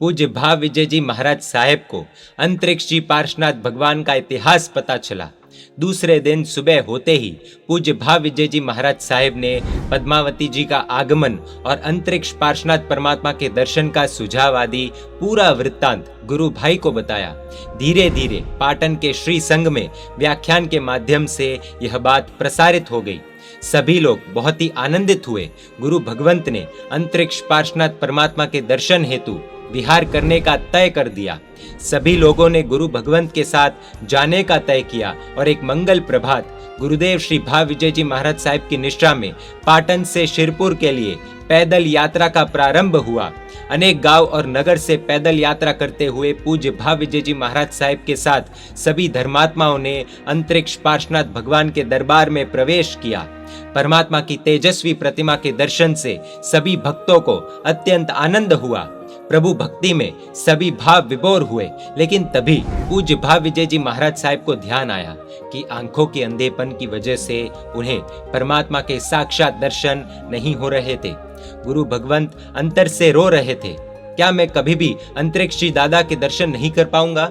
पूज्य भाव विजय जी महाराज साहेब को अंतरिक्ष जी पार्श्वनाथ भगवान का इतिहास पता चला। दूसरे दिन सुबह होते ही पूज्य भाव विजय जी महाराज साहेब ने पद्मावती जी का आगमन और अंतरिक्ष पार्श्वनाथ परमात्मा के दर्शन का सुझाव आदि पूरा वृत्तांत गुरु भाई को बताया। धीरे धीरे पाटन के श्री संघ में व्याख्यान के माध्यम से यह बात प्रसारित हो गई। सभी लोग बहुत ही आनंदित हुए। गुरु भगवंत ने अंतरिक्ष पार्श्वनाथ परमात्मा के दर्शन हेतु विहार करने का तय कर दिया। सभी लोगों ने गुरु भगवंत के साथ जाने का तय किया और एक मंगल प्रभात गुरुदेव श्री भाव विजय जी महाराज साहिब की निष्ठा में पाटन से शिरपुर के लिए पैदल यात्रा का प्रारंभ हुआ। अनेक गांव और नगर से पैदल यात्रा करते हुए पूज्य भाव विजय जी महाराज साहिब के साथ सभी धर्मात्माओं ने अंतरिक्ष पार्श्वनाथ भगवान के दरबार में प्रवेश किया। परमात्मा की तेजस्वी प्रतिमा के दर्शन से सभी भक्तों को अत्यंत आनंद हुआ। प्रभु भक्ति में सभी भाव विभोर हुए। लेकिन तभी पूज्य भाव विजय जी महाराज साहिब को ध्यान आया कि आंखों के अंधेपन की वजह से उन्हें परमात्मा के साक्षात दर्शन नहीं हो रहे थे। गुरु भगवंत अंतर से रो रहे थे, क्या मैं कभी भी अंतरिक्ष जी दादा के दर्शन नहीं कर पाऊंगा?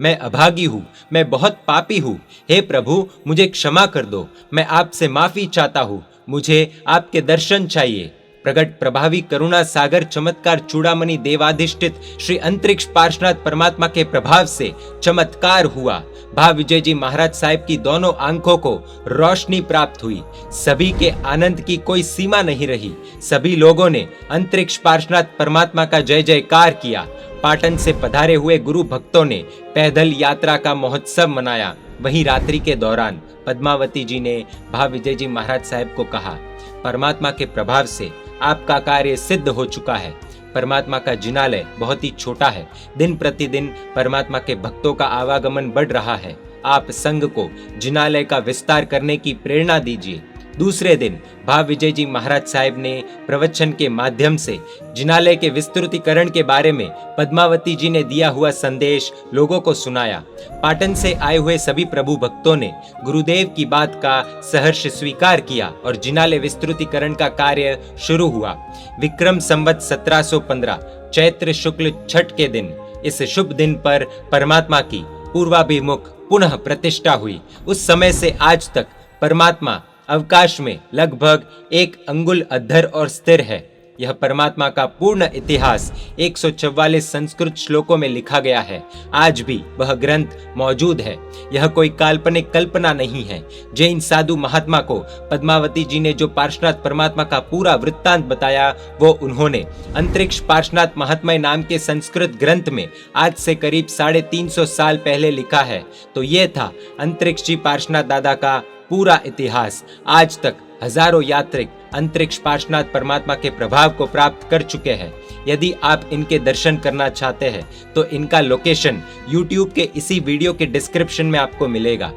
मैं अभागी हूँ, मैं बहुत पापी हूँ। हे प्रभु, मुझे क्षमा कर दो। मैं आपसे माफी चाहता हूँ। मुझे आपके दर्शन चाहिए। प्रगट प्रभावी करुणा सागर चमत्कार चूड़ामणि देवाधिष्ठित श्री अंतरिक्ष पार्श्वनाथ परमात्मा के प्रभाव से चमत्कार हुआ। भाव विजय जी महाराज साहिब की दोनों आंखों को रोशनी प्राप्त हुई। सभी के आनंद की कोई सीमा नहीं रही। सभी लोगों ने अंतरिक्ष पार्श्वनाथ परमात्मा का जय जयकार किया। पाटन से पधारे हुए गुरु भक्तों ने पैदल यात्रा का महोत्सव मनाया। वहीं रात्रि के दौरान पद्मावती जी ने भाव विजय जी महाराज साहिब को कहा, परमात्मा के प्रभाव से आपका कार्य सिद्ध हो चुका है। परमात्मा का जिनालय बहुत ही छोटा है। दिन प्रतिदिन परमात्मा के भक्तों का आवागमन बढ़ रहा है। आप संघ को जिनालय का विस्तार करने की प्रेरणा दीजिए। दूसरे दिन भाव विजय जी महाराज साहिब ने प्रवचन के माध्यम से जिनालय के विस्तृतीकरण के बारे में पद्मावती जी ने दिया हुआ संदेश लोगों को सुनाया। पाटन से आए हुए सभी प्रभु भक्तों ने गुरुदेव की बात का सहर्ष स्वीकार किया और जिनालय विस्तृतीकरण का कार्य शुरू हुआ। विक्रम संवत 1715 चैत्र शुक्ल छठ के दिन इस शुभ दिन पर परमात्मा की पूर्वाभिमुख पुनः प्रतिष्ठा हुई। उस समय से आज तक परमात्मा अवकाश में लगभग 1 अंगुल अद्धर और स्थिर है। यह परमात्मा का पूर्ण इतिहास 144 संस्कृत श्लोकों में लिखा गया है। आज भी वह ग्रंथ मौजूद है। यह कोई काल्पनिक कल्पना नहीं है। जैन साधु महात्मा को पद्मावती जी ने जो पार्श्वनाथ परमात्मा का पूरा वृत्तांत बताया, वो उन्होंने अंतरिक्ष पार्श्वनाथ महात्म्य नाम के संस्कृत ग्रंथ में आज से करीब 350 साल पहले लिखा है। तो ये था अंतरिक्ष जी पार्श्वनाथ दादा का पूरा इतिहास। आज तक हजारों यात्रिक अंतरिक्ष पार्श्वनाथ परमात्मा के प्रभाव को प्राप्त कर चुके हैं। यदि आप इनके दर्शन करना चाहते हैं तो इनका लोकेशन YouTube के इसी वीडियो के डिस्क्रिप्शन में आपको मिलेगा।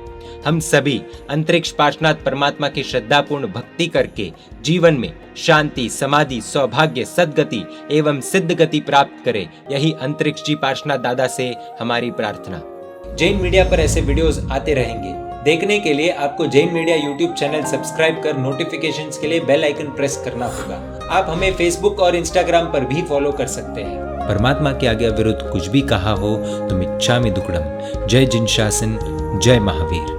हम सभी अंतरिक्ष पार्श्वनाथ परमात्मा की श्रद्धापूर्ण भक्ति करके जीवन में शांति, समाधि, सौभाग्य, सद्गति एवं सिद्ध गति प्राप्त करें। यही अंतरिक्ष जी पार्श्वनाथ दादा से हमारी प्रार्थना। जैन मीडिया पर ऐसे वीडियोस आते रहेंगे। देखने के लिए आपको Jain media YouTube channel subscribe कर नोटिफिकेशंस के लिए बेल आइकन प्रेस करना होगा। आप हमें Facebook और Instagram पर भी फॉलो कर सकते हैं। परमात्मा के आज्ञा विरुद्ध कुछ भी कहा हो तो मिच्छामि दुक्कडम। जय जिन शासन, जय महावीर।